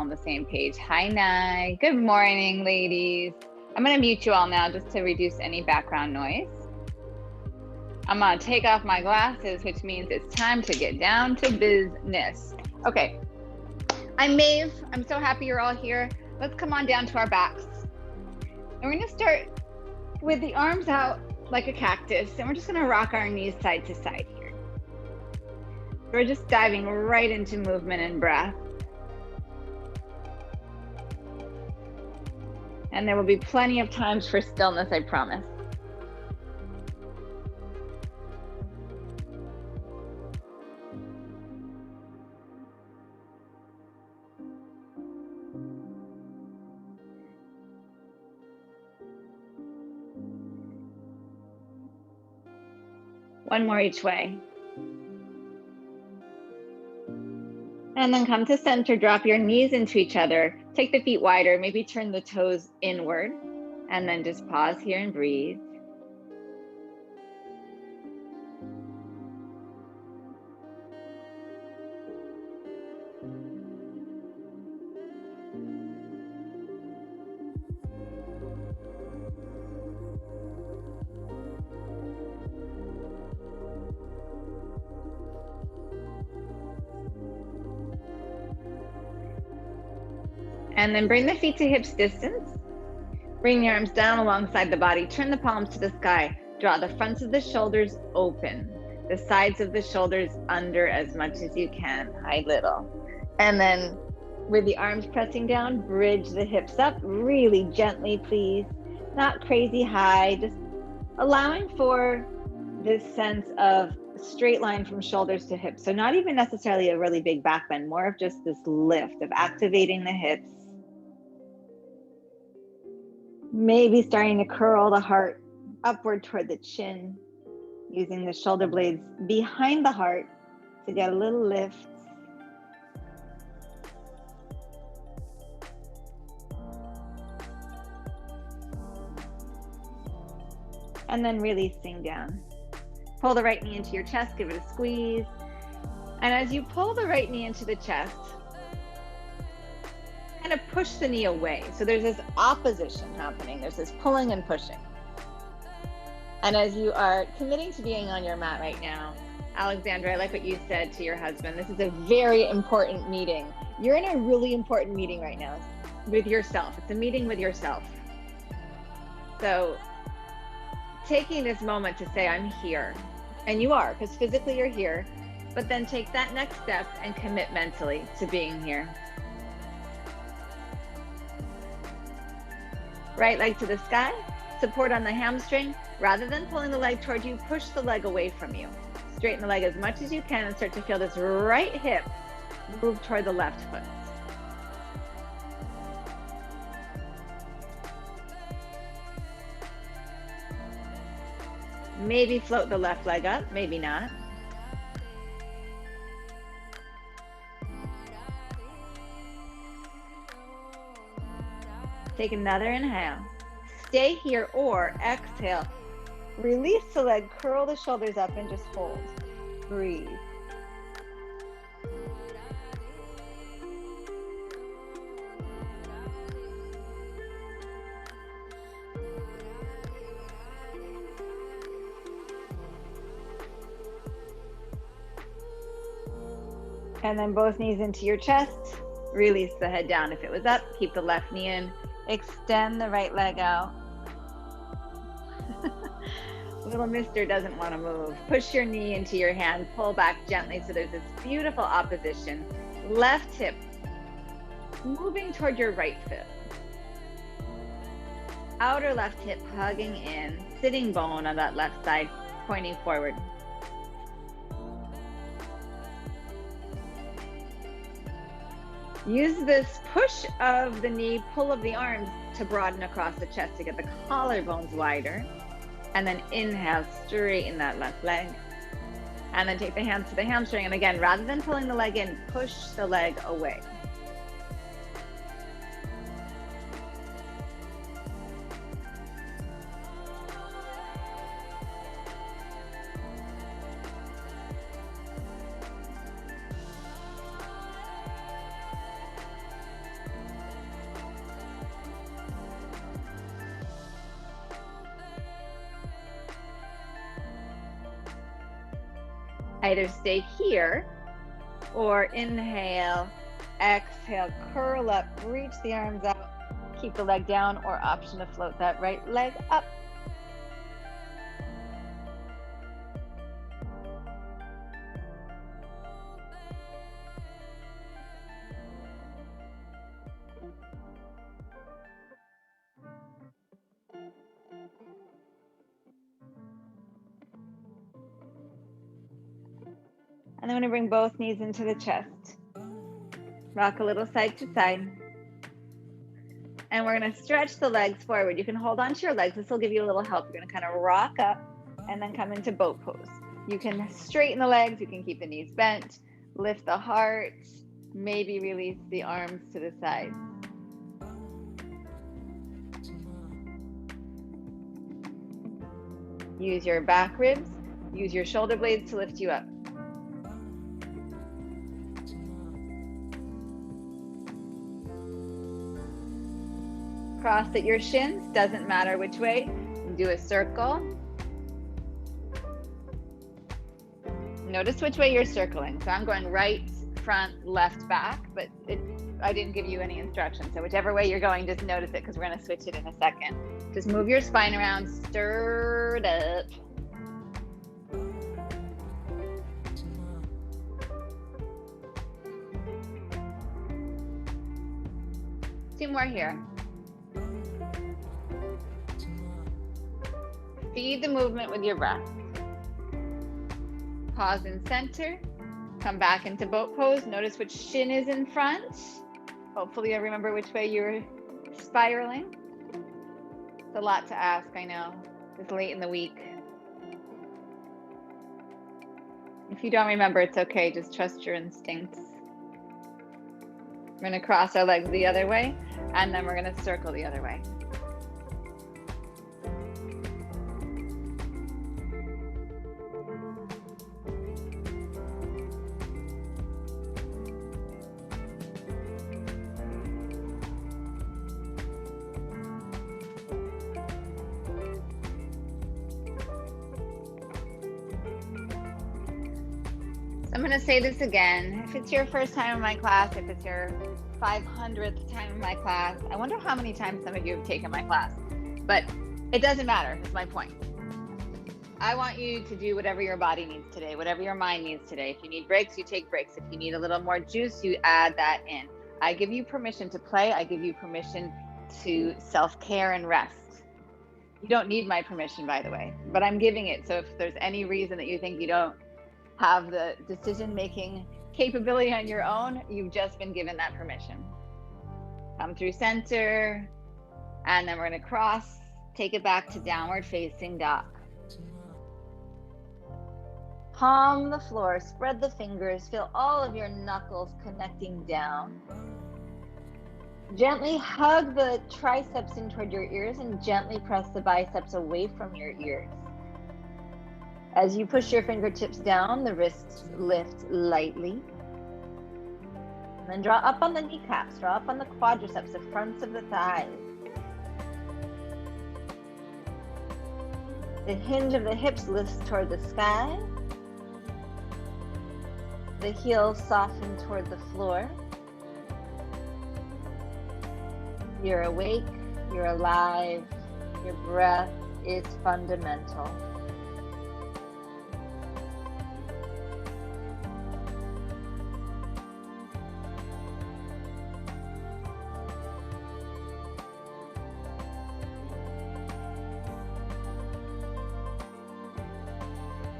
on the same page. Hi, Nye. Good morning, ladies. I'm going to mute you all now just to reduce any background noise. I'm going to take off my glasses, which means it's time to get down to business. Okay. I'm Maeve. I'm so happy you're all here. Let's come on down to our backs. And we're going to start with the arms out like a cactus, and we're just going to rock our knees side to side here. We're just diving right into movement and breath. And there will be plenty of times for stillness, I promise. One more each way. And then come to center, drop your knees into each other. Take the feet wider, maybe turn the toes inward. And then just pause here and breathe. And then bring the feet to hips distance. Bring the arms down alongside the body. Turn the palms to the sky. Draw the fronts of the shoulders open. The sides of the shoulders under as much as you can. High little. And then with the arms pressing down, bridge the hips up really gently, please. Not crazy high, just allowing for this sense of straight line from shoulders to hips. So not even necessarily a really big back bend, more of just this lift of activating the hips. Maybe starting to curl the heart upward toward the chin, using the shoulder blades behind the heart to get a little lift. And then releasing down. Pull the right knee into your chest, give it a squeeze. And as you pull the right knee into the chest, kind of push the knee away. So there's this opposition happening. There's this pulling and pushing. And as you are committing to being on your mat right now, Alexandra, I like what you said to your husband. This is a very important meeting. You're in a really important meeting right now with yourself. It's a meeting with yourself. So taking this moment to say, I'm here. And you are, because physically you're here. But then take that next step and commit mentally to being here. Right leg to the sky, support on the hamstring. Rather than pulling the leg toward you, push the leg away from you. Straighten the leg as much as you can and start to feel this right hip move toward the left foot. Maybe float the left leg up, maybe not. Take another inhale. Stay here or exhale. Release the leg, curl the shoulders up and just hold. Breathe. And then both knees into your chest. Release the head down. If it was up, keep the left knee in. Extend the right leg out. Little mister doesn't want to move. Push your knee into your hand. Pull back gently so there's this beautiful opposition. Left hip moving toward your right foot. Outer left hip hugging in. Sitting bone on that left side pointing forward. Use this push of the knee, pull of the arms to broaden across the chest to get the collarbones wider. And then inhale, straighten that left leg. And then take the hands to the hamstring. And again, rather than pulling the leg in, push the leg away. Either stay here or inhale, exhale, curl up, reach the arms out, keep the leg down, or option to float that right leg up. And then I'm going to bring both knees into the chest. Rock a little side to side. And we're going to stretch the legs forward. You can hold on to your legs. This will give you a little help. You're going to kind of rock up and then come into boat pose. You can straighten the legs. You can keep the knees bent. Lift the heart. Maybe release the arms to the sides. Use your back ribs. Use your shoulder blades to lift you up. Cross at your shins, doesn't matter which way. Do a circle. Notice which way you're circling. So I'm going right, front, left, back, but I didn't give you any instructions. So whichever way you're going, just notice it because we're going to switch it in a second. Just move your spine around, stir it up. Two more here. Feed the movement with your breath. Pause in center. Come back into boat pose. Notice which shin is in front. Hopefully you'll remember which way you're spiraling. It's a lot to ask, I know. It's late in the week. If you don't remember, it's okay. Just trust your instincts. We're going to cross our legs the other way, and then we're going to circle the other way. I'm going to say this again. If it's your first time in my class, if it's your 500th time in my class, I wonder how many times some of you have taken my class, but it doesn't matter. That's my point. I want you to do whatever your body needs today, whatever your mind needs today. If you need breaks, you take breaks. If you need a little more juice, you add that in. I give you permission to play. I give you permission to self-care and rest. You don't need my permission, by the way, but I'm giving it. So if there's any reason that you think you don't have the decision-making capability on your own, you've just been given that permission. Come through center, and then we're going to cross, take it back to downward facing dog. Palm the floor, spread the fingers, feel all of your knuckles connecting down. Gently hug the triceps in toward your ears and gently press the biceps away from your ears. As you push your fingertips down, the wrists lift lightly. And then draw up on the kneecaps, draw up on the quadriceps, the fronts of the thighs. The hinge of the hips lifts toward the sky. The heels soften toward the floor. You're awake, you're alive, your breath is fundamental.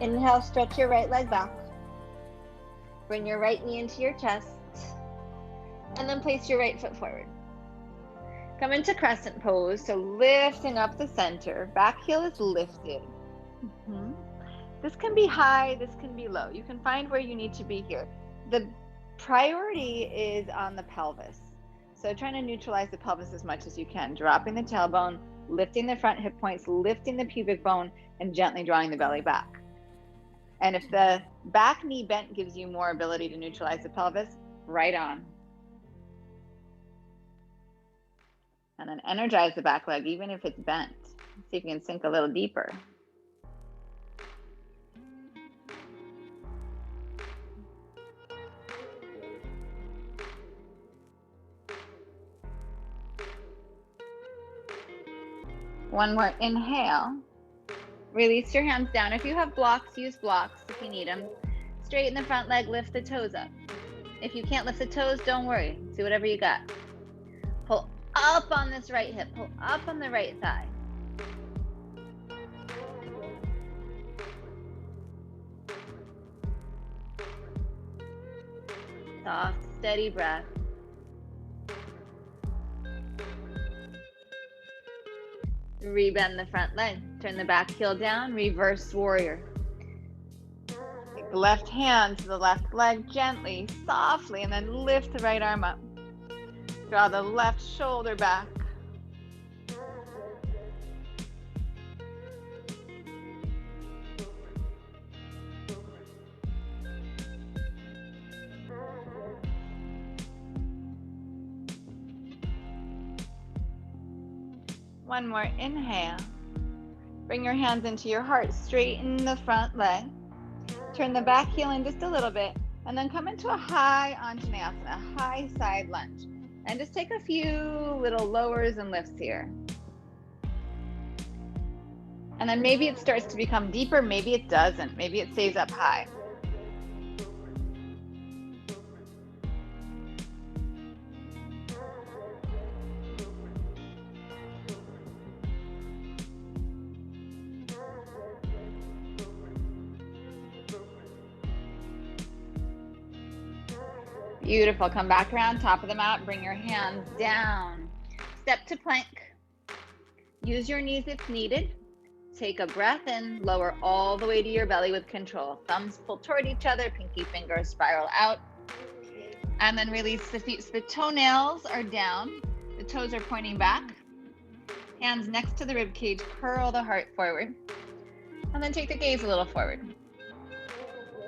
Inhale, stretch your right leg back. Bring your right knee into your chest. And then place your right foot forward. Come into crescent pose, so lifting up the center. Back heel is lifted. This can be high, this can be low. You can find where you need to be here. The priority is on the pelvis. So trying to neutralize the pelvis as much as you can. Dropping the tailbone, lifting the front hip points, lifting the pubic bone, and gently drawing the belly back. And if the back knee bent gives you more ability to neutralize the pelvis, right on. And then energize the back leg, even if it's bent. See if you can sink a little deeper. One more inhale. Release your hands down. If you have blocks, use blocks if you need them. Straighten the front leg, lift the toes up. If you can't lift the toes, don't worry. Do whatever you got. Pull up on this right hip. Pull up on the right thigh. Soft, steady breath. Rebend the front leg. Turn the back heel down. Reverse warrior. Take the left hand to the left leg gently, softly, and then lift the right arm up. Draw the left shoulder back. One more inhale. Bring your hands into your heart. Straighten the front leg. Turn the back heel in just a little bit. And then come into a high Anjaneyasana, a high side lunge. And just take a few little lowers and lifts here. And then maybe it starts to become deeper. Maybe it doesn't. Maybe it stays up high. Beautiful. Come back around, top of the mat. Bring your hands down. Step to plank. Use your knees if needed. Take a breath in. Lower all the way to your belly with control. Thumbs pull toward each other. Pinky fingers spiral out. And then release the feet so the toenails are down. The toes are pointing back. Hands next to the rib cage. Curl the heart forward. And then take the gaze a little forward.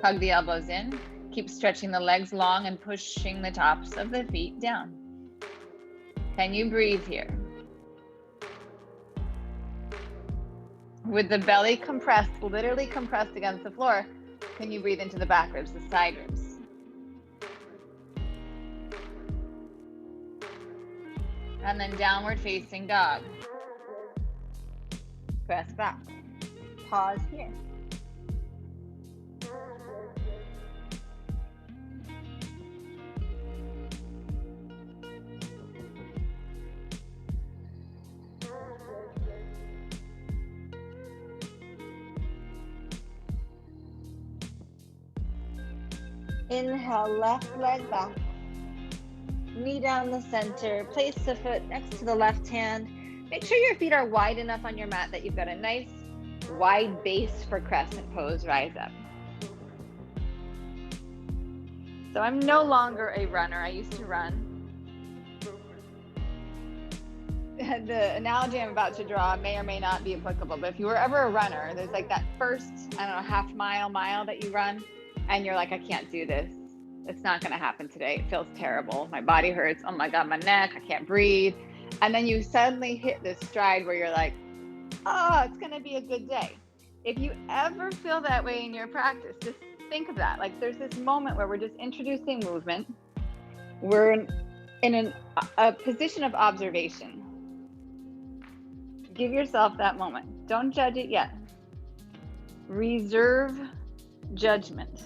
Hug the elbows in. Keep stretching the legs long and pushing the tops of the feet down. Can you breathe here? With the belly compressed, literally compressed against the floor, can you breathe into the back ribs, the side ribs? And then downward facing dog. Press back. Pause here. Inhale, left leg back. Knee down the center. Place the foot next to the left hand. Make sure your feet are wide enough on your mat that you've got a nice wide base for crescent pose. Rise up. So I'm no longer a runner. I used to run. The analogy I'm about to draw may or may not be applicable, but if you were ever a runner, there's like that first, I don't know, half mile that you run, and you're like, I can't do this. It's not going to happen today. It feels terrible. My body hurts. Oh my God, my neck, I can't breathe. And then you suddenly hit this stride where you're like, oh, it's going to be a good day. If you ever feel that way in your practice, just think of that. Like there's this moment where we're just introducing movement. We're in a position of observation. Give yourself that moment. Don't judge it yet. Reserve judgment.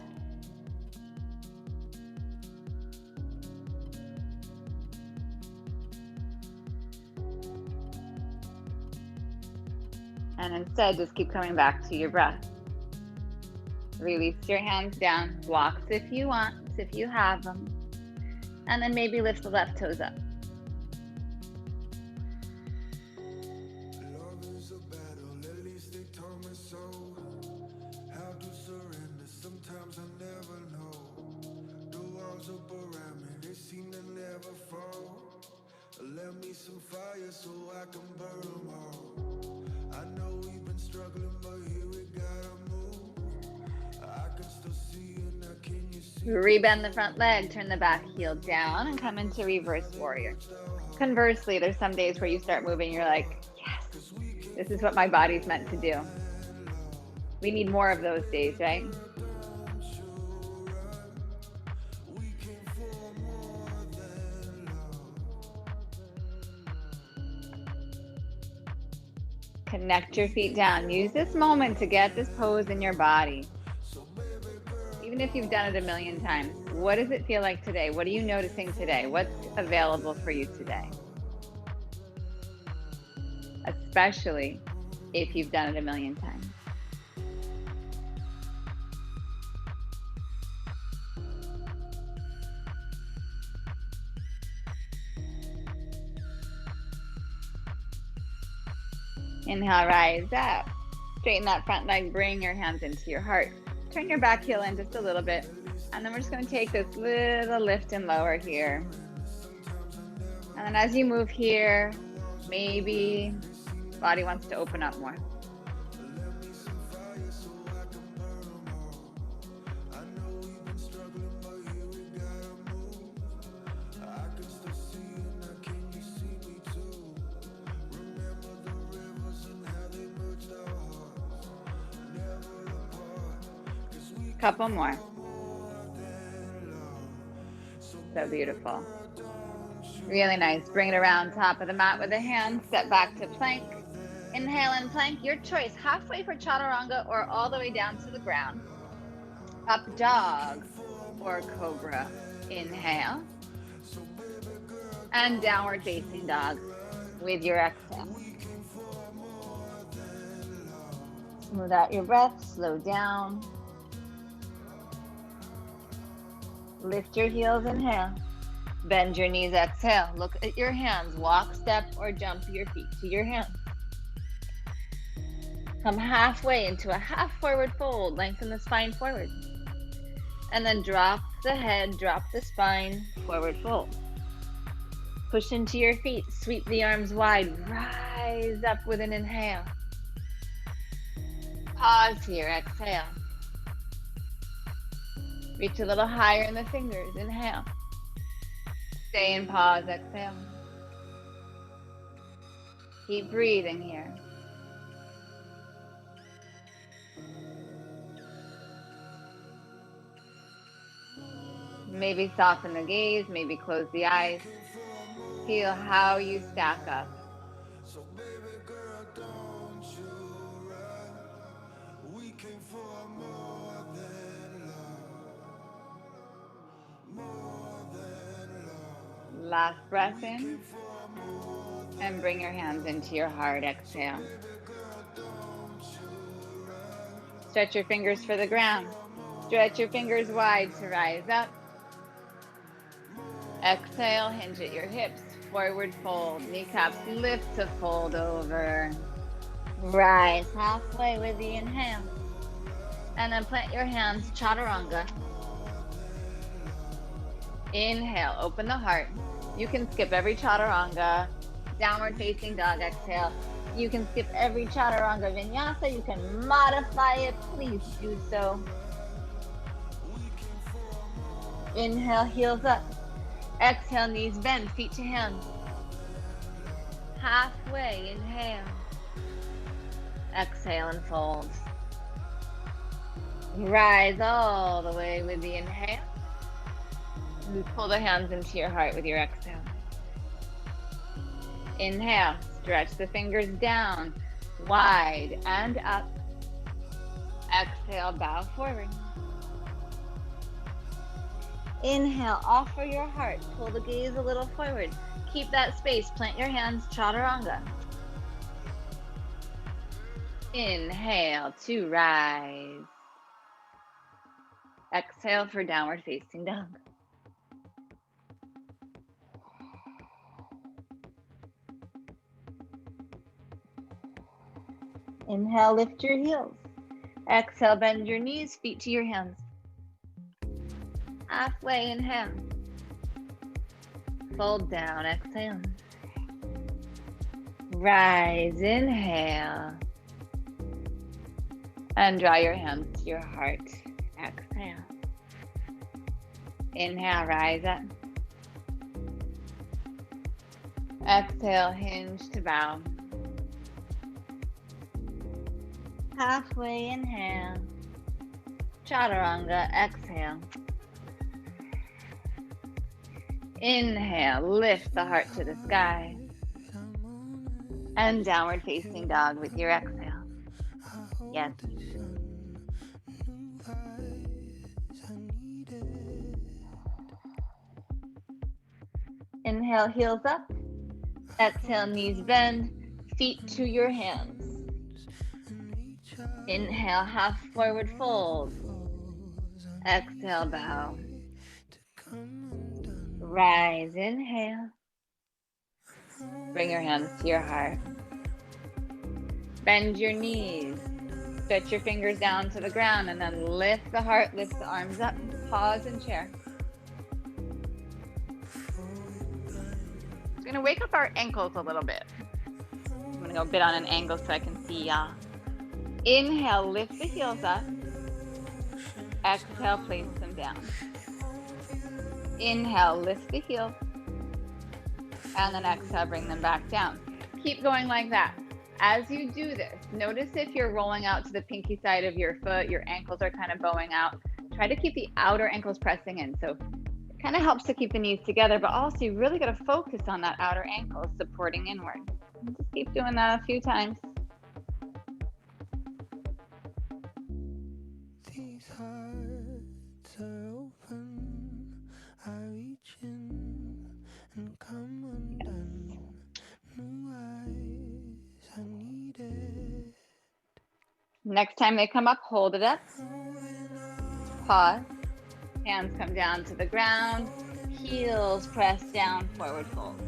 And instead, just keep coming back to your breath. Release your hands down. Blocks if you want, if you have them. And then maybe lift the left toes up. Let me some fire so I can burn them all. I know we've been struggling, but here we gotta move. I can still see you now, can you see? Rebend the front leg, turn the back heel down and come into reverse warrior. Conversely, there's some days where you start moving, you're like, yes, this is what my body's meant to do. We need more of those days, right? Connect your feet down. Use this moment to get this pose in your body. Even if you've done it a million times, what does it feel like today? What are you noticing today? What's available for you today? Especially if you've done it a million times. Inhale, rise up. Straighten that front leg, bring your hands into your heart. Turn your back heel in just a little bit. And then we're just going to take this little lift and lower here. And then as you move here, maybe body wants to open up more. Couple more. So beautiful. Really nice. Bring it around top of the mat with a hand. Step back to plank. Inhale and plank. Your choice. Halfway for chaturanga or all the way down to the ground. Up dog or cobra. Inhale. And downward facing dog with your exhale. Smooth out your breath. Slow down. Lift your heels, inhale. Bend your knees, exhale. Look at your hands. Walk, step, or jump your feet to your hands. Come halfway into a half forward fold. Lengthen the spine forward. And then drop the head, drop the spine, forward fold. Push into your feet. Sweep the arms wide. Rise up with an inhale. Pause here, exhale. Reach a little higher in the fingers, inhale. Stay in pause, exhale. Keep breathing here. Maybe soften the gaze, maybe close the eyes. Feel how you stack up. Last breath in. And bring your hands into your heart, exhale. Stretch your fingers for the ground. Stretch your fingers wide to rise up. Exhale, hinge at your hips, forward fold. Kneecaps lift to fold over. Rise halfway with the inhale. And then plant your hands, chaturanga. Inhale, open the heart. You can skip every chaturanga. Downward facing dog, exhale. You can skip every chaturanga vinyasa. You can modify it, please do so. Inhale, heels up. Exhale, knees bend, feet to hands. Halfway, inhale. Exhale and fold. Rise all the way with the inhale. And pull the hands into your heart with your exhale. Inhale, stretch the fingers down, wide and up. Exhale, bow forward. Inhale, offer your heart, pull the gaze a little forward. Keep that space, plant your hands, chaturanga. Inhale to rise. Exhale for downward facing dog. Inhale, lift your heels. Exhale, bend your knees, feet to your hands. Halfway, inhale. Fold down, exhale. Rise, inhale. And draw your hands to your heart. Exhale. Inhale, rise up. Exhale, hinge to bow. Halfway, inhale. Chaturanga, exhale. Inhale, lift the heart to the sky. And downward facing dog with your exhale. Yes. Inhale, heels up. Exhale, knees bend, feet to your hands. Inhale, half forward fold. Exhale, bow. Rise, inhale. Bring your hands to your heart. Bend your knees. Stretch your fingers down to the ground and then lift the heart, lift the arms up. Pause in chair. It's going to wake up our ankles a little bit. I'm going to go a bit on an angle so I can see y'all. Inhale, lift the heels up. Exhale, place them down. Inhale, lift the heels. And then exhale, bring them back down. Keep going like that. As you do this, notice if you're rolling out to the pinky side of your foot, your ankles are kind of bowing out. Try to keep the outer ankles pressing in. So it kind of helps to keep the knees together, but also you really got to focus on that outer ankle supporting inward. And just keep doing that a few times. These hearts are open. I reach in and come undone. New eyes, I need it. Next time they come up, hold it up. Pause. Hands come down to the ground. Heels press down, forward fold.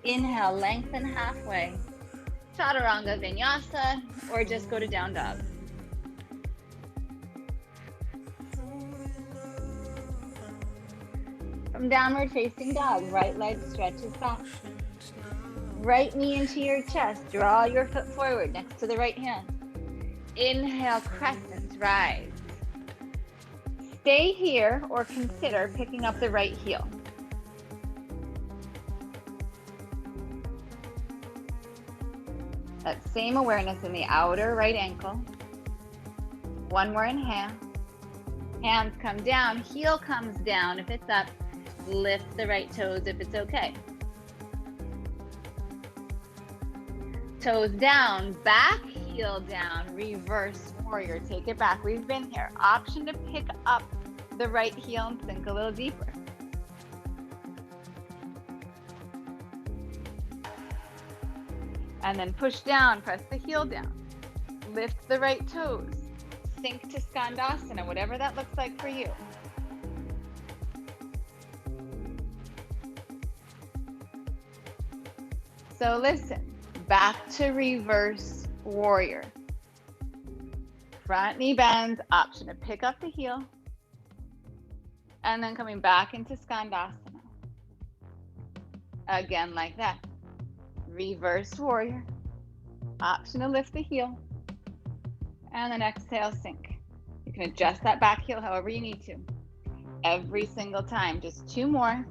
Inhale, lengthen halfway. Chaturanga Vinyasa, or just go to down dog. From downward facing dog, right leg stretches back. Right knee into your chest. Draw your foot forward next to the right hand. Inhale, crescent, rise. Stay here or consider picking up the right heel. That same awareness in the outer right ankle. One more inhale. Hands come down, heel comes down if it's up. Lift the right toes if it's okay. Toes down, back heel down, reverse warrior. Take it back. We've been here. Option to pick up the right heel and sink a little deeper. And then push down, press the heel down. Lift the right toes. Sink to Skandasana, whatever that looks like for you. So listen, back to reverse warrior. Front knee bends, option to pick up the heel. And then coming back into Skandasana. Again, like that. Reverse warrior. Option to lift the heel. And then exhale, sink. You can adjust that back heel however you need to. Every single time. Just two more.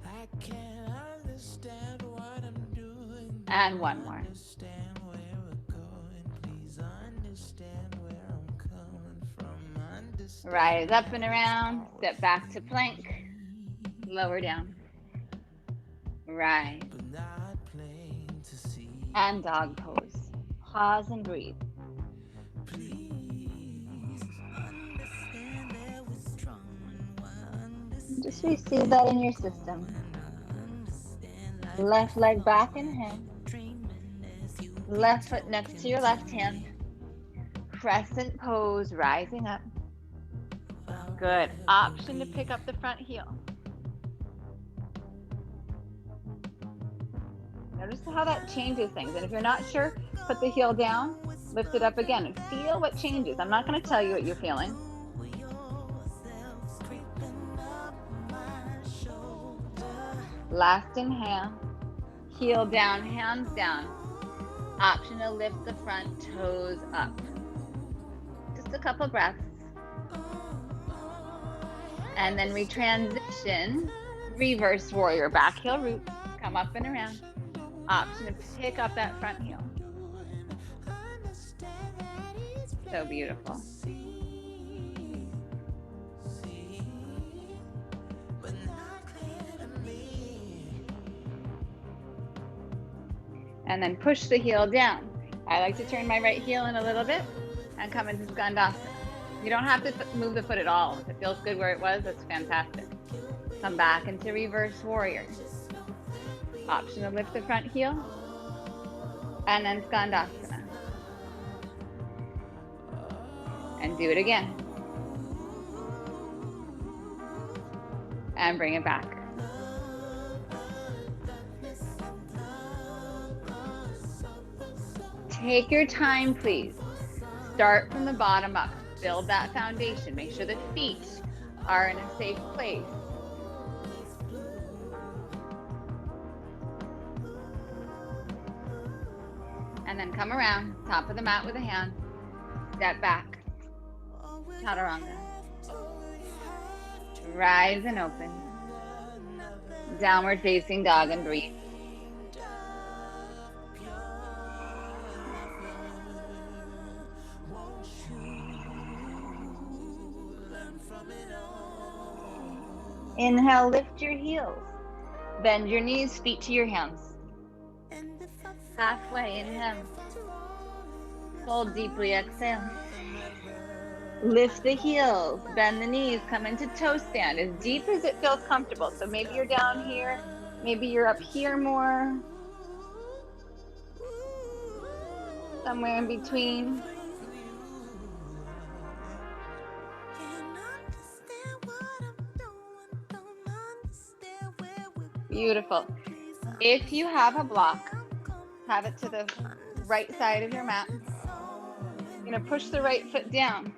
I can't understand what I'm doing. And one more. Understand where we're going. Please understand where I'm coming from. Understand. Rise up and around. Step back to plank. Lower down. Rise. But not plain to see. And dog pose. Pause and breathe. Please understand that we're strong. Just receive that in your system. Left leg back in hand. Left foot next to your left hand. Crescent pose, rising up. Good. Option to pick up the front heel. Notice how that changes things. And if you're not sure, put the heel down, lift it up again, and feel what changes. I'm not going to tell you what you're feeling. Last inhale. Heel down, hands down. Option to lift the front toes up. Just a couple breaths. And then we transition. Reverse warrior. Back heel roots. Come up and around. Option to pick up that front heel. So beautiful. And then push the heel down. I like to turn my right heel in a little bit and come into Skandasana. You don't have to move the foot at all. If it feels good where it was, that's fantastic. Come back into reverse warrior. Option to lift the front heel. And then Skandasana. And do it again. And bring it back. Take your time, please. Start from the bottom up. Build that foundation. Make sure the feet are in a safe place. And then come around, top of the mat with a hand. Step back. Chaturanga. Rise and open. Downward facing dog and breathe. Inhale, lift your heels. Bend your knees, feet to your hands. Halfway, inhale. Fold deeply, exhale. Lift the heels, bend the knees, come into toe stand as deep as it feels comfortable. So maybe you're down here, maybe you're up here more. Somewhere in between. Beautiful. If you have a block, have it to the right side of your mat. You're going to push the right foot down.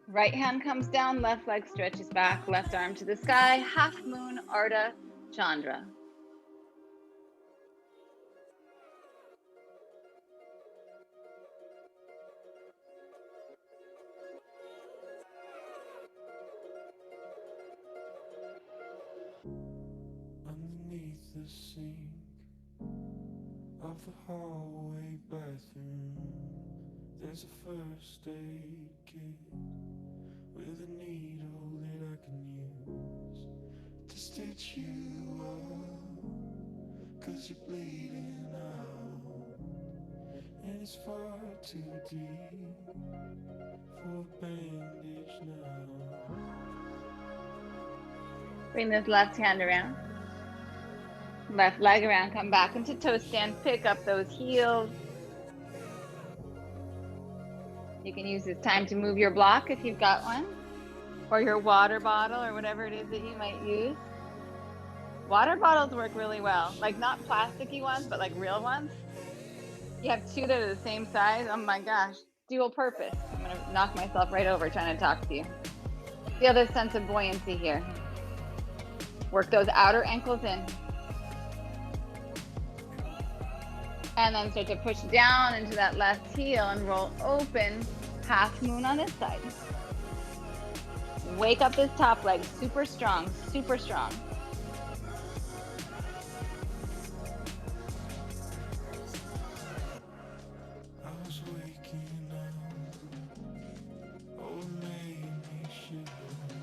Right hand comes down, left leg stretches back, left arm to the sky, half moon, Ardha Chandra. Underneath the sink of the hallway bathroom, there's a first aid kit with a needle that I can use to stitch you up, 'cause you're bleeding out, and it's far too deep for a bandage now. Bring this left hand around. Left leg around, come back into toe stand, pick up those heels. You can use this time to move your block if you've got one, or your water bottle, or whatever it is that you might use. Water bottles work really well, like not plasticky ones, but like real ones. You have two that are the same size. Oh my gosh, dual purpose. I'm gonna knock myself right over trying to talk to you. Feel this sense of buoyancy here. Work those outer ankles in. And then start to push down into that left heel and roll open, half moon on this side. Wake up this top leg, super strong, super strong. I was waking up, oh it made me shiver.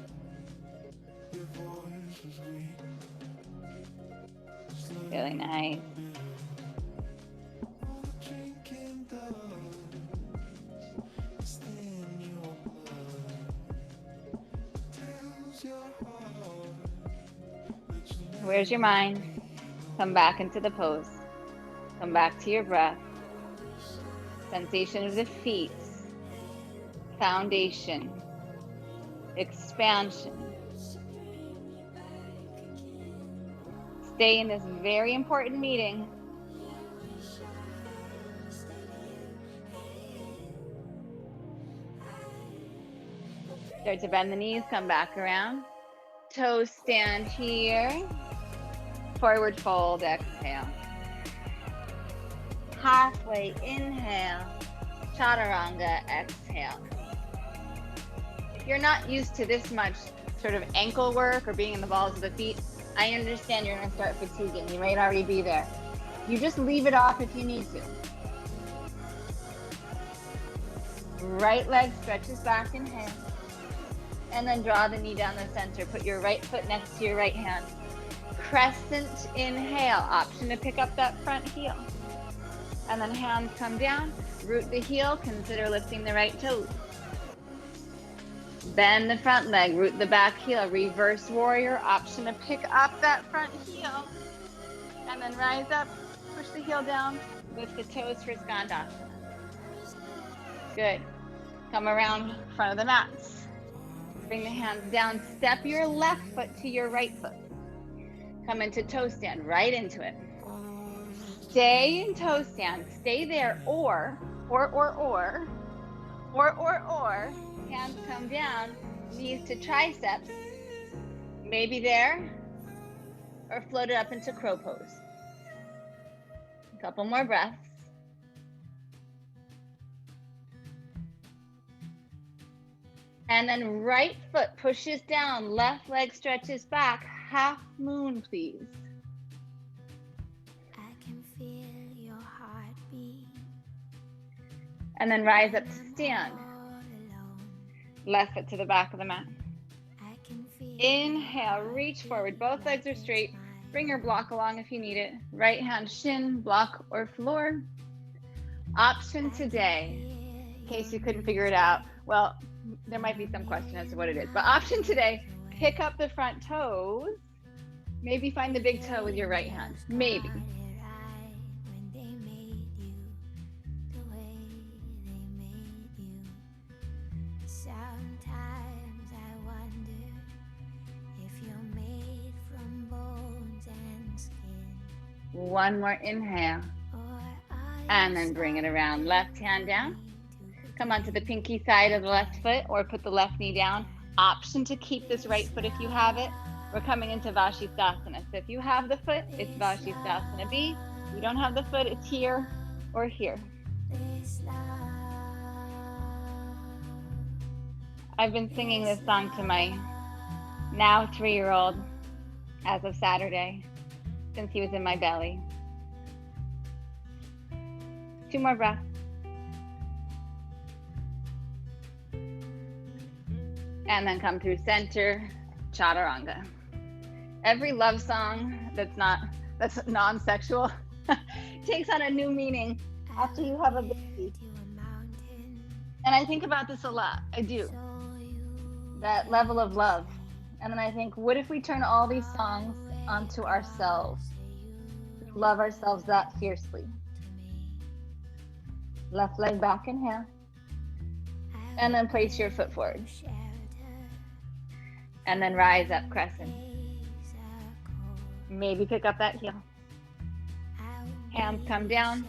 Your voice was weak, just Really nice. drinking dust, stay in your blood, tells your heart that you Where's your mind? Come back into the pose. Come back to your breath. Sensation of the feet. Foundation. Expansion. Stay in this very important meeting. Start to bend the knees, come back around. Toes stand here. Forward fold, exhale. Halfway, inhale. Chaturanga, exhale. If you're not used to this much sort of ankle work or being in the balls of the feet, I understand you're gonna start fatiguing. You might already be there. You just leave it off if you need to. Right leg stretches back, inhale. And then draw the knee down the center. Put your right foot next to your right hand. Crescent inhale. Option to pick up that front heel. And then hands come down, root the heel, consider lifting the right toes. Bend the front leg, root the back heel, reverse warrior, option to pick up that front heel. And then rise up, push the heel down, lift the toes for Skandasana. Good. Come around front of the mats. Bring the hands down, step your left foot to your right foot. Come into toe stand, right into it. Stay in toe stand, stay there, or, hands come down, knees to triceps, maybe there, or float it up into crow pose. A couple more breaths. And then right foot pushes down, left leg stretches back, half moon, please. I can feel your heartbeat. And then rise up to stand. Left foot to the back of the mat. Inhale, reach forward, both legs are straight. Bring your block along if you need it. Right hand shin, block or floor. Option today, in case you couldn't figure it out. Well, there might be some question as to what it is, but option today, pick up the front toes. Maybe find the big toe with your right hand, maybe. One more inhale. And then bring it around. Left hand down. Come onto the pinky side of the left foot or put the left knee down. Option to keep this right foot if you have it. We're coming into Vashisthasana. So if you have the foot, it's Vashisthasana B. If you don't have the foot, it's here or here. I've been singing this song to my now 3-year-old as of Saturday, since he was in my belly. 2 more breaths. And then come through center, chaturanga. Every love song that's non-sexual takes on a new meaning after you have a baby. And I think about this a lot. I do. That level of love. And then I think, what if we turn all these songs onto ourselves? Love ourselves that fiercely. Left leg back, inhale. And then place your foot forward. And then rise up, crescent. Maybe pick up that heel. Hands come down.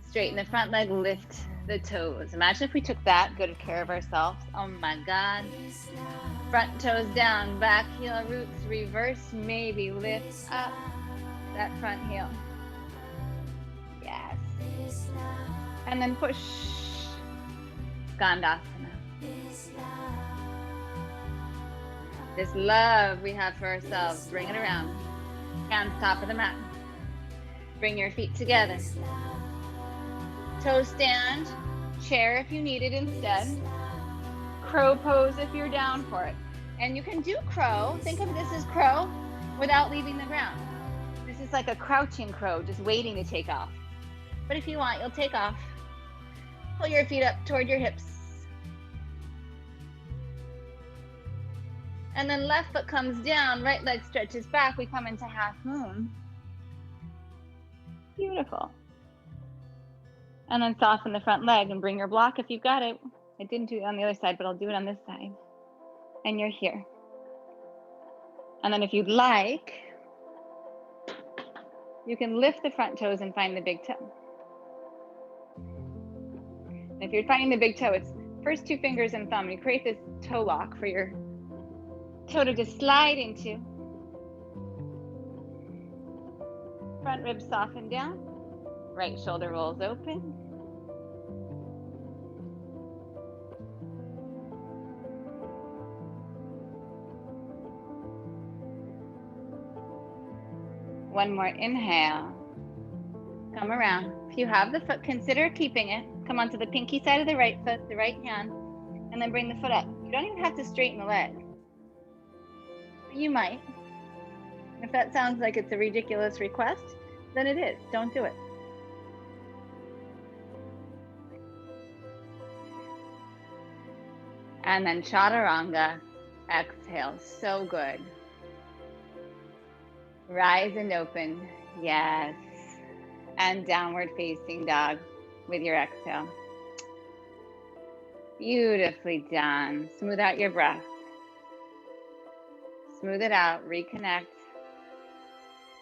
Straighten the front leg, lift the toes. Imagine if we took that good care of ourselves. Oh my God. Front toes down, back heel roots, reverse, maybe lift up that front heel. Yes. And then push. Skandasana. This love we have for ourselves, bring it around. Hands top of the mat. Bring your feet together. Toe stand, chair if you need it instead. Crow pose if you're down for it. And you can do crow, think of this as crow, without leaving the ground. This is like a crouching crow, just waiting to take off. But if you want, you'll take off. Pull your feet up toward your hips. And then left foot comes down, right leg stretches back. We come into half moon. Beautiful. And then soften the front leg and bring your block if you've got it. I didn't do it on the other side, but I'll do it on this side. And you're here. And then if you'd like, you can lift the front toes and find the big toe. And if you're finding the big toe, it's first 2 fingers and thumb. You create this toe lock for your toe to just slide into. Front ribs soften down. Right shoulder rolls open. One more inhale. Come around. If you have the foot, consider keeping it. Come onto the pinky side of the right foot, the right hand, and then bring the foot up. You don't even have to straighten the leg. You might. If that sounds like it's a ridiculous request, then it is. Don't do it. And then chaturanga, exhale, so good. Rise and open, yes. And downward facing dog with your exhale. Beautifully done. Smooth out your breath. Smooth it out, reconnect.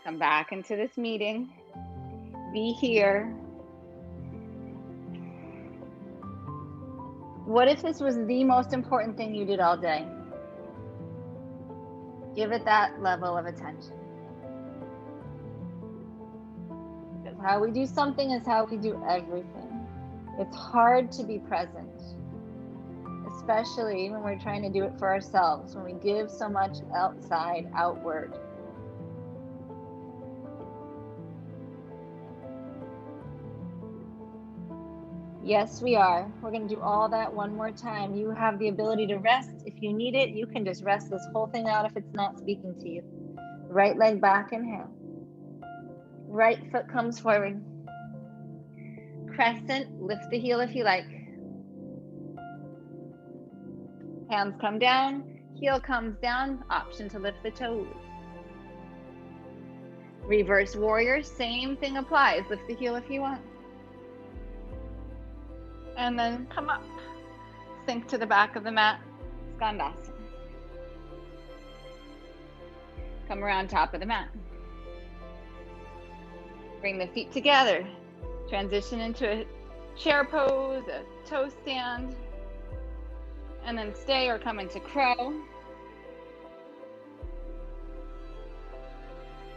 Come back into this meeting. Be here. What if this was the most important thing you did all day? Give it that level of attention. Because how we do something is how we do everything. It's hard to be present, especially when we're trying to do it for ourselves, when we give so much outside, outward. Yes, we are. We're going to do all that one more time. You have the ability to rest. If you need it, you can just rest this whole thing out if it's not speaking to you. Right leg back, inhale. Right foot comes forward. Crescent, lift the heel if you like. Hands come down, heel comes down, option to lift the toes. Reverse warrior, same thing applies. Lift the heel if you want. And then come up, sink to the back of the mat, Skandasana. Come around top of the mat. Bring the feet together. Transition into a chair pose, a toe stand, and then stay or come into crow.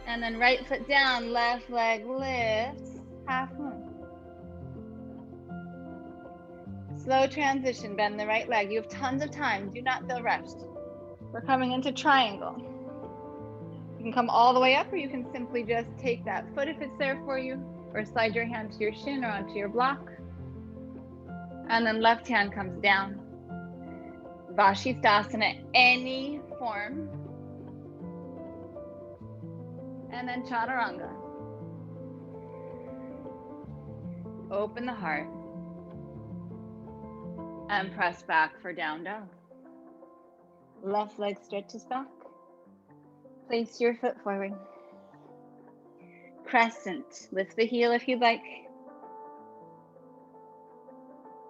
And then right foot down, left leg lifts, half moon. Slow transition, bend the right leg. You have tons of time, do not feel rushed. We're coming into triangle. You can come all the way up, or you can simply just take that foot if it's there for you, or slide your hand to your shin or onto your block. And then left hand comes down. Vashisthasana, any form. And then chaturanga. Open the heart. And press back for down dog. Left leg stretches back. Place your foot forward. Crescent, lift the heel if you'd like.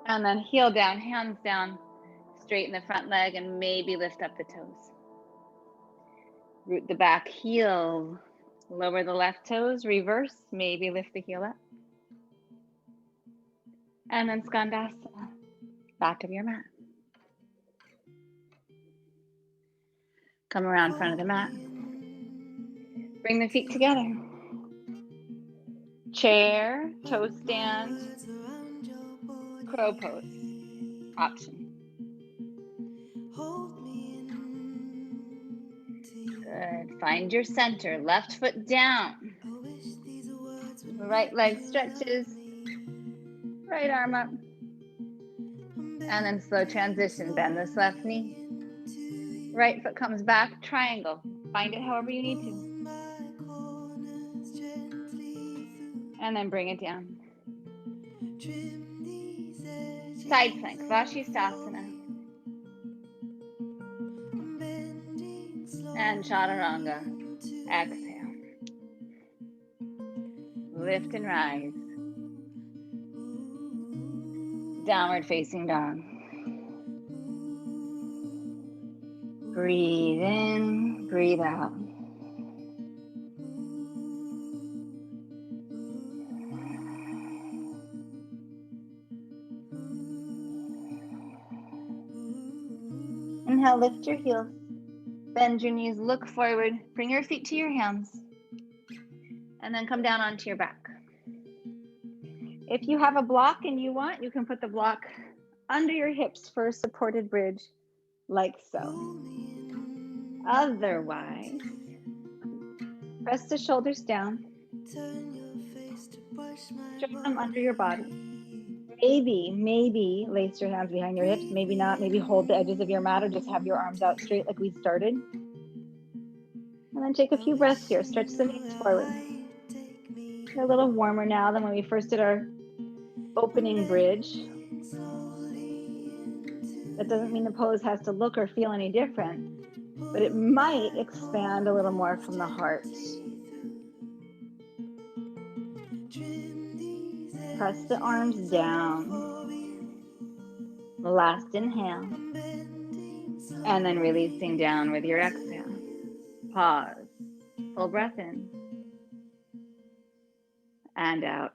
And then heel down, hands down, straighten the front leg and maybe lift up the toes. Root the back heel, lower the left toes, reverse, maybe lift the heel up. And then Skandasana, back of your mat. Come around front of the mat. Bring the feet together. Chair, toe stand, crow pose, option. Good, find your center, left foot down. Right leg stretches, right arm up. And then slow transition, bend this left knee. Right foot comes back, triangle. Find it however you need to. And then bring it down. Side plank, Vashisthasana. And chaturanga. Exhale. Lift and rise. Downward facing dog. Breathe in, breathe out. Inhale, lift your heels. Bend your knees, look forward. Bring your feet to your hands. And then come down onto your back. If you have a block and you want, you can put the block under your hips for a supported bridge, like so. Otherwise, press the shoulders down. Stretch them under your body. Maybe lace your hands behind your hips. Maybe not. Maybe hold the edges of your mat or just have your arms out straight like we started. And then take a few breaths here. Stretch the knees forward. They're a little warmer now than when we first did our opening bridge. That doesn't mean the pose has to look or feel any different, but it might expand a little more from the heart. Press the arms down. Last inhale. And then releasing down with your exhale. Pause. Full breath in. And out.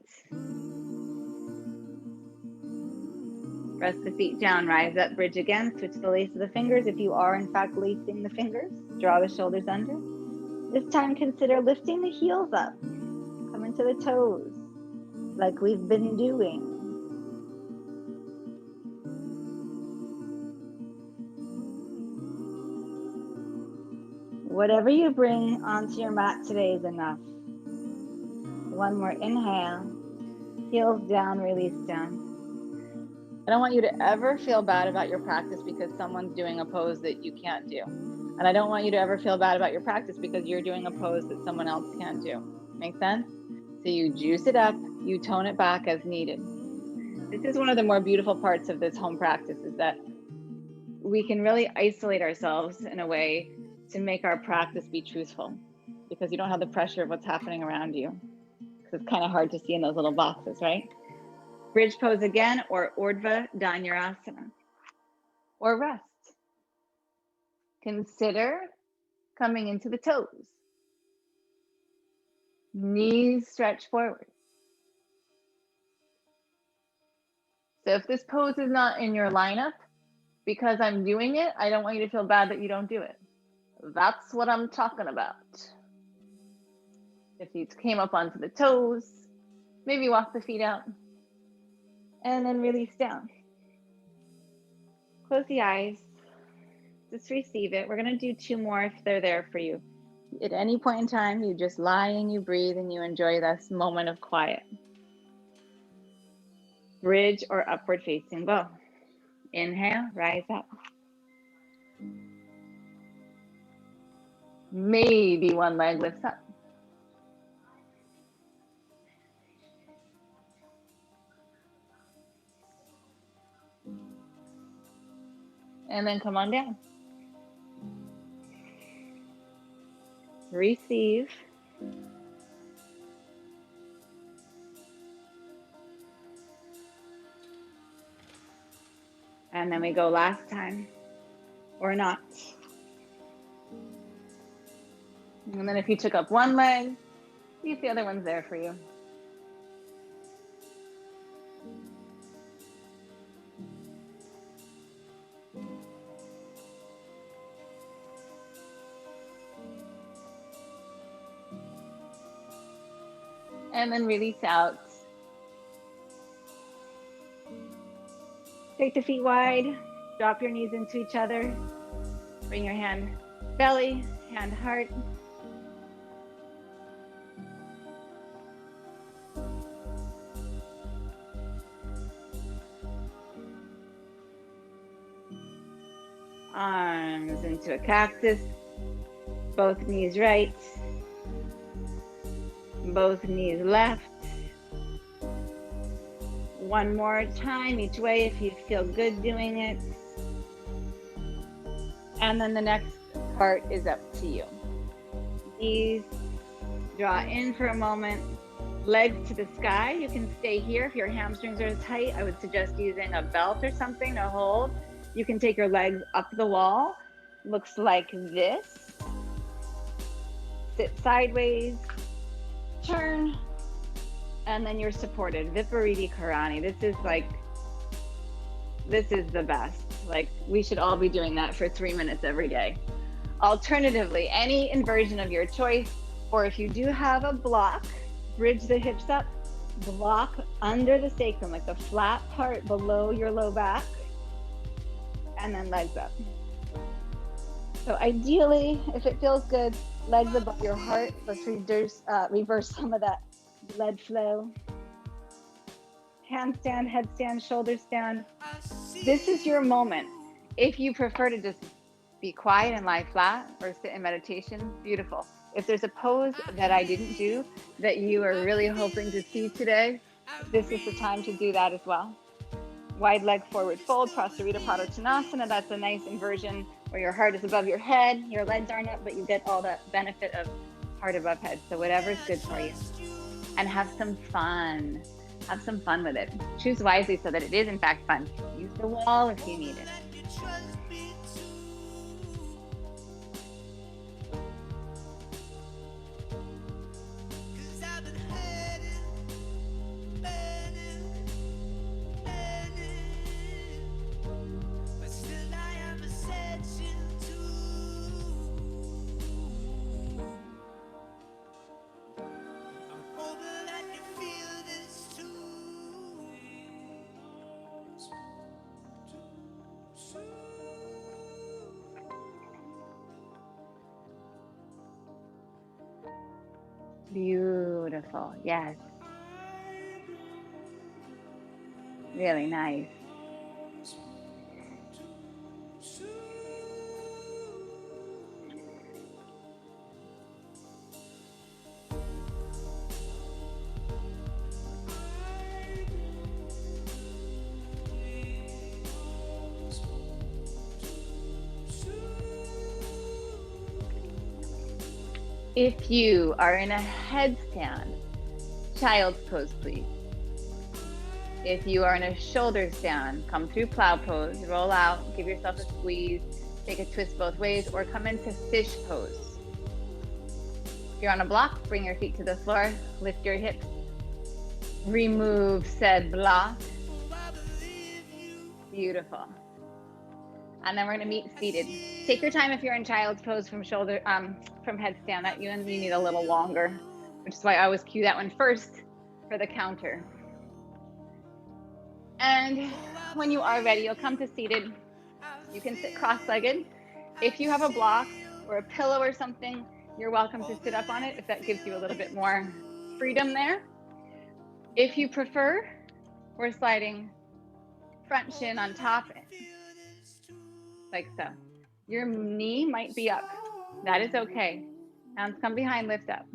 Press the feet down, rise up, bridge again, switch the lace of the fingers. If you are in fact lacing the fingers, draw the shoulders under. This time consider lifting the heels up, coming to the toes, like we've been doing. Whatever you bring onto your mat today is enough. One more inhale, heels down, release down. I don't want you to ever feel bad about your practice because someone's doing a pose that you can't do. And I don't want you to ever feel bad about your practice because you're doing a pose that someone else can't do. Make sense? So you juice it up, you tone it back as needed. This is one of the more beautiful parts of this home practice, is that we can really isolate ourselves in a way to make our practice be truthful, because you don't have the pressure of what's happening around you. Because it's kind of hard to see in those little boxes, right? Bridge pose again, or Urdhva Dhanurasana, or rest. Consider coming into the toes. Knees stretch forward. So if this pose is not in your lineup, because I'm doing it, I don't want you to feel bad that you don't do it. That's what I'm talking about. If you came up onto the toes, maybe walk the feet out and then release down. Close the eyes. Just receive it. We're going to do 2 more if they're there for you. At any point in time, you just lie and you breathe and you enjoy this moment of quiet. Bridge or upward facing bow. Inhale, rise up. Maybe one leg lifts up. And then come on down. Receive. And then we go last time, or not. And then if you took up one leg, see if the other one's there for you. And then release out. Take the feet wide, drop your knees into each other. Bring your hand belly, hand heart. Arms into a cactus. Both knees right. Both knees left. One more time each way if you feel good doing it. And then the next part is up to you. Knees, draw in for a moment. Legs to the sky. You can stay here. If your hamstrings are tight, I would suggest using a belt or something to hold. You can take your legs up the wall. Looks like this. Sit sideways. Turn. And then you're supported. Viparita Karani. This is the best. Like, we should all be doing that for 3 minutes every day. Alternatively, any inversion of your choice, or if you do have a block, bridge the hips up, block under the sacrum, like the flat part below your low back, and then legs up. So ideally, if it feels good, legs above your heart. Let's reverse some of that blood flow. Handstand, headstand, shoulder stand. This is your moment. If you prefer to just be quiet and lie flat or sit in meditation, beautiful. If there's a pose that I didn't do that you are really hoping to see today, this is the time to do that as well. Wide leg forward fold, Prasarita Padottanasana. That's a nice inversion where your heart is above your head, your legs aren't up, but you get all the benefit of heart above head. So whatever's good for you. And have some fun. Have some fun with it. Choose wisely so that it is in fact fun. Use the wall if you need it. Beautiful. Yes. Really nice. If you are in a headstand, child's pose, please. If you are in a shoulder stand, come through plow pose, roll out, give yourself a squeeze, take a twist both ways, or come into fish pose. If you're on a block, bring your feet to the floor, lift your hips, remove said block. Beautiful. And then we're going to meet seated. Take your time if you're in child's pose from headstand. That you need a little longer, which is why I always cue that one first for the counter. And when you are ready, you'll come to seated. You can sit cross-legged. If you have a block or a pillow or something, you're welcome to sit up on it if that gives you a little bit more freedom there. If you prefer, we're sliding front shin on top, like so. Your knee might be up. That is okay. Hands come behind, lift up.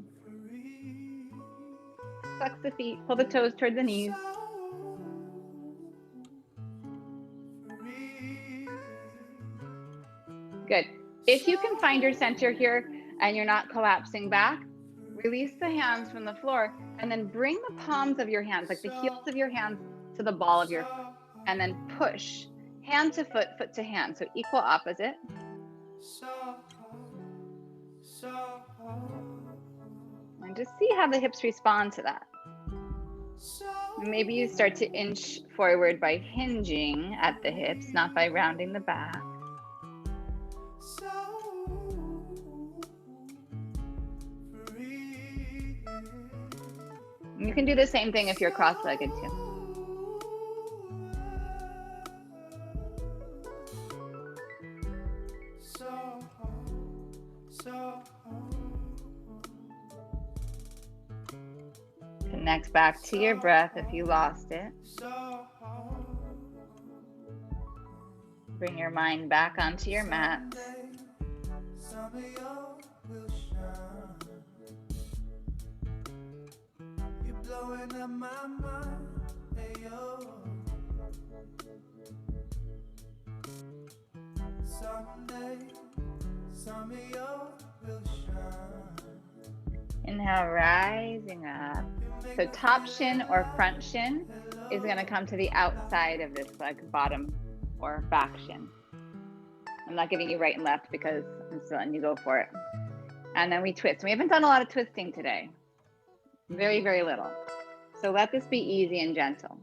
Flex the feet, pull the toes towards the knees. Good. If you can find your center here and you're not collapsing back, release the hands from the floor and then bring the palms of your hands, like the heels of your hands, to the ball of your foot. And then push hand to foot, foot to hand. So equal opposite. And just see how the hips respond to that. Maybe you start to inch forward by hinging at the hips, not by rounding the back. You can do the same thing if you're cross-legged too. Connect back to your breath if you lost it. Bring your mind back onto your mat. Inhale, rising up. So top shin or front shin is going to come to the outside of this leg, bottom or back shin. I'm not giving you right and left because I'm still letting you go for it. And then we twist. We haven't done a lot of twisting today. Very, very little. So let this be easy and gentle.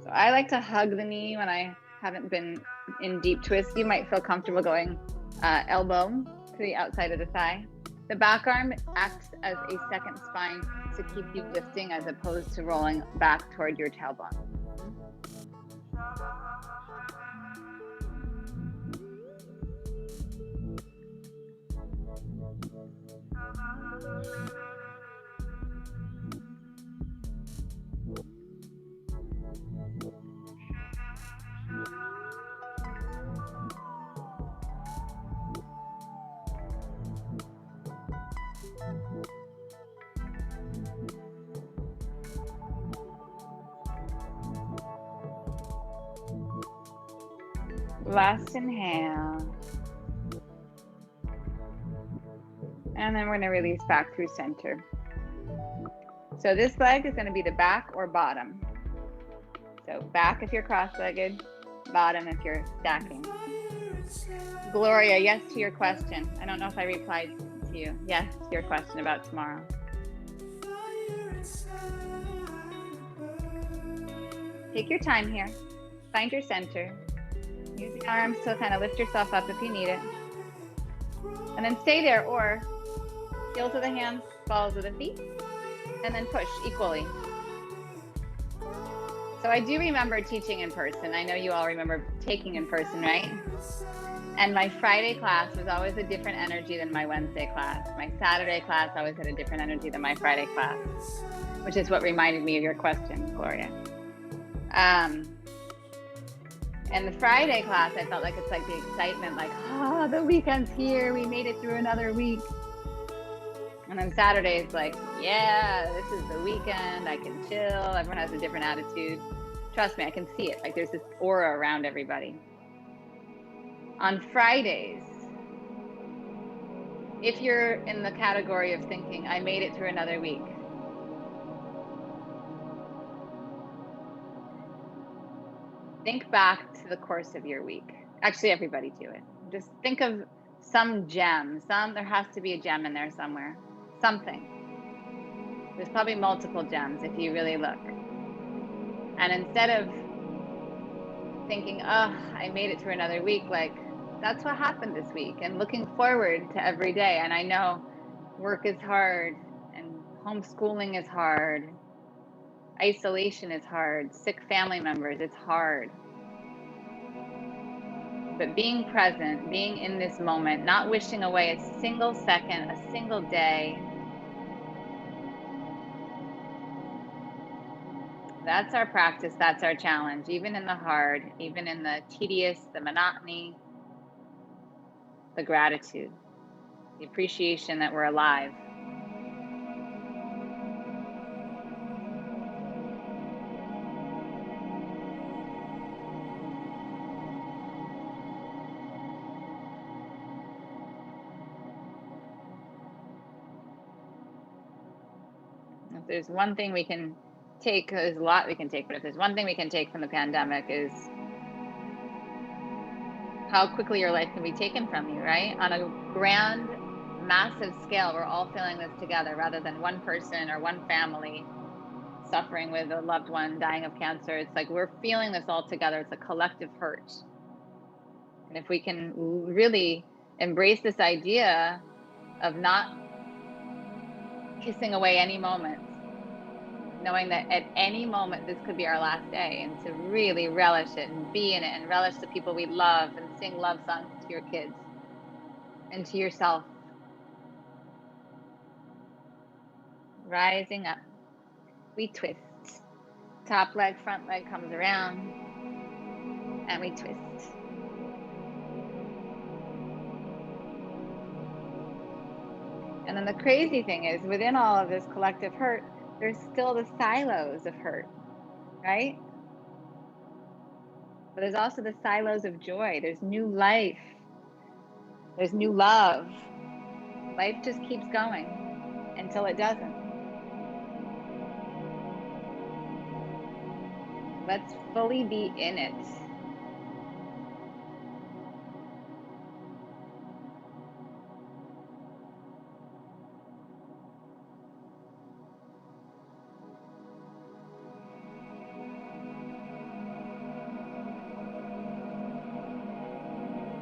So I like to hug the knee when I haven't been in deep twist. You might feel comfortable going elbow to the outside of the thigh. The back arm acts as a second spine to keep you lifting as opposed to rolling back toward your tailbone. Last inhale. And then we're going to release back through center. So this leg is going to be the back or bottom. So back if you're cross-legged, bottom if you're stacking. Gloria, yes to your question. I don't know if I replied to you. Yes to your question about tomorrow. Take your time here. Find your center. Use the arms to kind of lift yourself up if you need it. And then stay there, or heels of the hands, balls of the feet, and then push equally. So I do remember teaching in person. I know you all remember taking in person, right? And my Friday class was always a different energy than my Wednesday class. My Saturday class always had a different energy than my Friday class, which is what reminded me of your question, Gloria. And the Friday class, I felt like it's like the excitement, like, oh, the weekend's here. We made it through another week. And then Saturday, it's like, yeah, this is the weekend. I can chill. Everyone has a different attitude. Trust me, I can see it. Like there's this aura around everybody. On Fridays, if you're in the category of thinking, I made it through another week, think back to the course of your week. Actually, everybody do it. Just think of some gem. There has to be a gem in there somewhere. Something. There's probably multiple gems if you really look. And instead of thinking, oh, I made it through another week, like that's what happened this week, and looking forward to every day. And I know work is hard and homeschooling is hard. Isolation is hard. Sick family members, it's hard. But being present, being in this moment, not wishing away a single second, a single day, that's our practice, that's our challenge, even in the hard, even in the tedious, the monotony, the gratitude, the appreciation that we're alive. If there's one thing we can take, there's a lot we can take, but if there's one thing we can take from the pandemic is how quickly your life can be taken from you, right? On a grand, massive scale, we're all feeling this together rather than one person or one family suffering with a loved one dying of cancer. It's like we're feeling this all together. It's a collective hurt. And if we can really embrace this idea of not kissing away any moments, knowing that at any moment this could be our last day, and to really relish it and be in it and relish the people we love and sing love songs to your kids and to yourself. Rising up, we twist. Top leg, front leg comes around, and we twist. And then the crazy thing is, within all of this collective hurt, there's still the silos of hurt, right? But there's also the silos of joy. There's new life. There's new love. Life just keeps going until it doesn't. Let's fully be in it.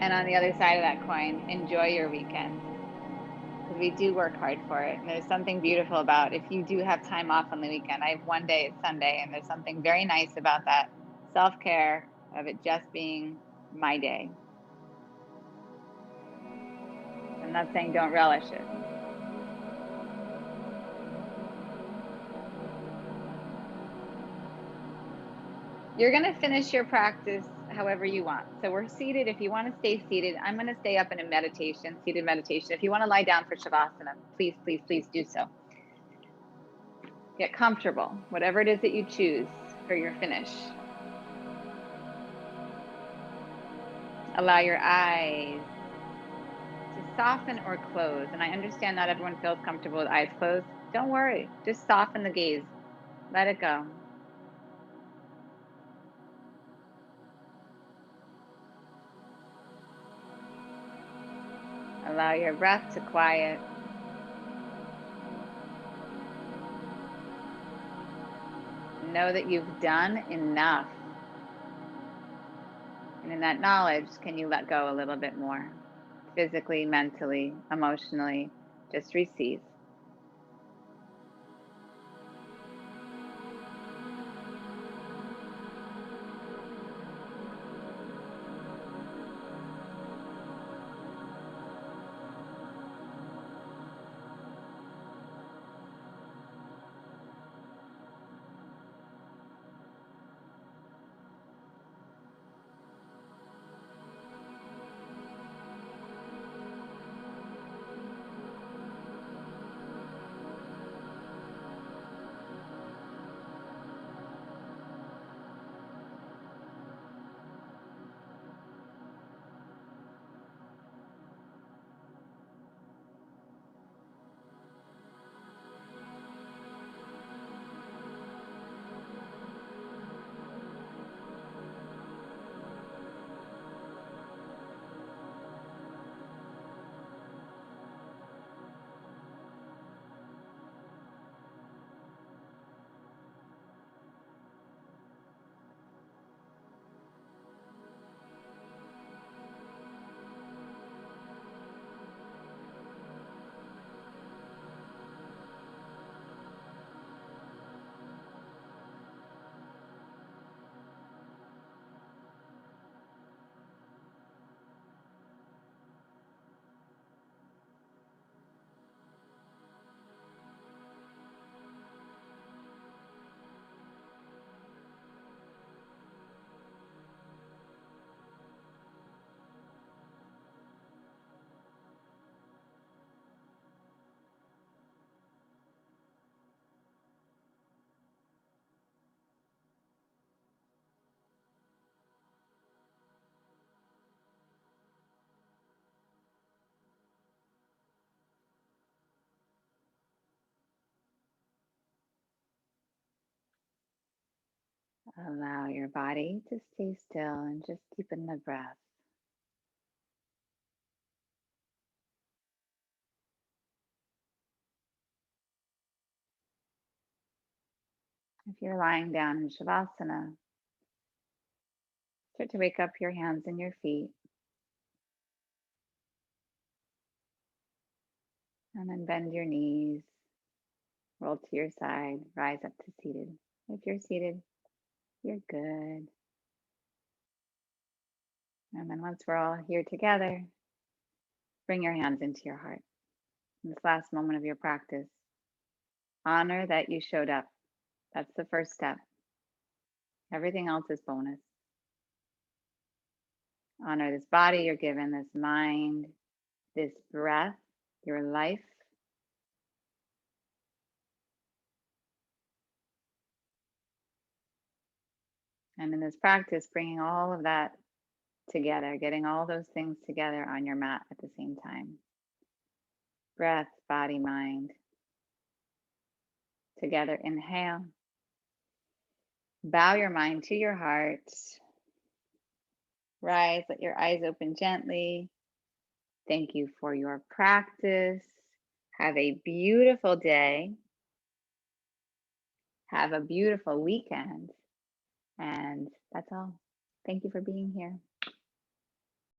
And on the other side of that coin, enjoy your weekend. Because we do work hard for it. And there's something beautiful about if you do have time off on the weekend. I have one day, it's Sunday, and there's something very nice about that self-care of it just being my day. I'm not saying don't relish it. You're going to finish your practice however you want. So we're seated. If you want to stay seated, I'm going to stay up in a meditation, seated meditation. If you want to lie down for Shavasana, please, please, please do so. Get comfortable, whatever it is that you choose for your finish. Allow your eyes to soften or close. And I understand not everyone feels comfortable with eyes closed. Don't worry, just soften the gaze. Let it go. Allow your breath to quiet. Know that you've done enough. And in that knowledge, can you let go a little bit more? Physically, mentally, emotionally, just receive. Allow your body to stay still and just deepen the breath. If you're lying down in Shavasana, start to wake up your hands and your feet, and then bend your knees, roll to your side, rise up to seated. If you're seated, you're good. And then once we're all here together, bring your hands into your heart. In this last moment of your practice, honor that you showed up. That's the first step. Everything else is bonus. Honor this body you're given, this mind, this breath, your life. And in this practice, bringing all of that together, getting all those things together on your mat at the same time. Breath, body, mind. Together, inhale. Bow your mind to your heart. Rise, let your eyes open gently. Thank you for your practice. Have a beautiful day. Have a beautiful weekend. And that's all. Thank you for being here.